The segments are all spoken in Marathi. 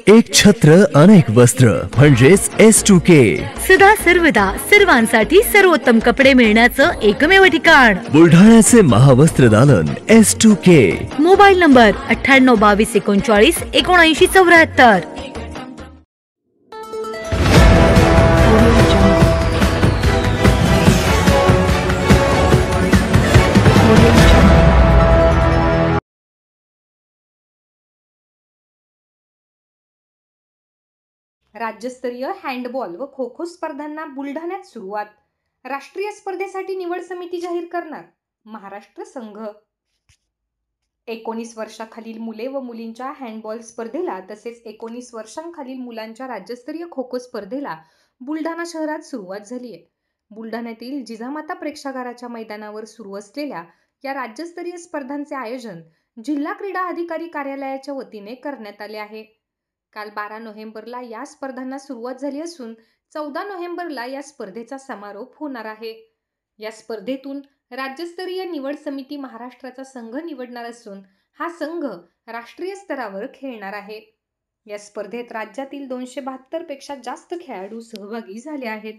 एक छत्र अनेक वस्त्र म्हणजेच S2K. सदा सर्वदा सर्वांसाठी सर्वोत्तम कपडे मिळण्याचं एकमेव ठिकाण बुलढाण्याचे महावस्त्र दालन S2K. Mobile number 9822397974. राज्यस्तरीय हँडबॉल व खो खो स्पर्धांना बुलढाण्यात सुरुवात. राष्ट्रीय स्पर्धेसाठी निवड समिती जाहीर करणार महाराष्ट्र संघ. 19 वर्षाखालील मुले व मुलींच्या हँडबॉल स्पर्धेला तसेच 19 वर्षांखालील मुलांच्या राज्यस्तरीय खो खो स्पर्धेला बुलढाणा शहरात सुरुवात झाली आहे. बुलढाण्यातील जिजामाता प्रेक्षागाराच्या मैदानावर सुरू असलेल्या या राज्यस्तरीय स्पर्धांचे आयोजन जिल्हा क्रीडा अधिकारी कार्यालयाच्या वतीने करण्यात आले आहे. काल 12 नोव्हेंबरला या स्पर्धांना सुरुवात झाली असून 14 नोव्हेंबरला या स्पर्धेचा समारोप होणार आहे. या स्पर्धेतून राज्यस्तरीय निवड समिती महाराष्ट्राचा संघ निवडणार असून हा संघ राष्ट्रीय स्तरावर खेळणार आहे. या स्पर्धेत राज्यातील 272 पेक्षा जास्त खेळाडू सहभागी झाले आहेत.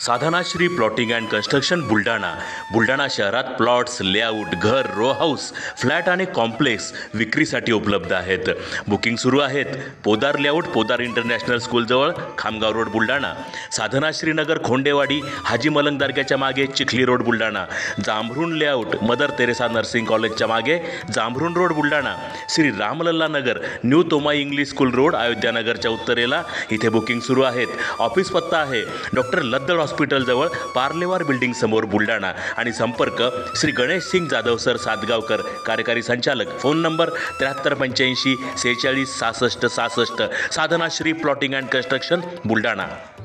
Sadhanashri plotting and construction Buldhana. Buldhana शहरात प्लॉट्स, लेआउट, घर, रो हाऊस, फ्लॅट आणि कॉम्प्लेक्स विक्रीसाठी उपलब्ध आहेत. बुकिंग सुरू आहेत. पोदार लेआउट, पोदार इंटरनॅशनल स्कूलजवळ, खामगाव रोड बुलढाणा. साधनाश्री नगर, खोंडेवाडी, हाजी मलंग दर्ग्याच्या मागे, Chikhli road Buldhana. Jambhrun layout, Mother Teresa nursing कॉलेजच्या मागे, Jambhrun road Buldhana. Shri Ramlalla Nagar, new Tomai English school road, अयोध्यानगरच्या उत्तरेला. इथे बुकिंग सुरू आहेत. ऑफिस पत्ता आहे डॉक्टर लद्दड हॉस्पिटल जवळ, पार्लेवार बिल्डिंग समोर बुलढाणा. आणि संपर्क श्री गणेश सिंग जाधव सर सातगावकर, कार्यकारी संचालक. Phone number 7385 46 66 66. Sadhanashri plotting and construction Buldhana.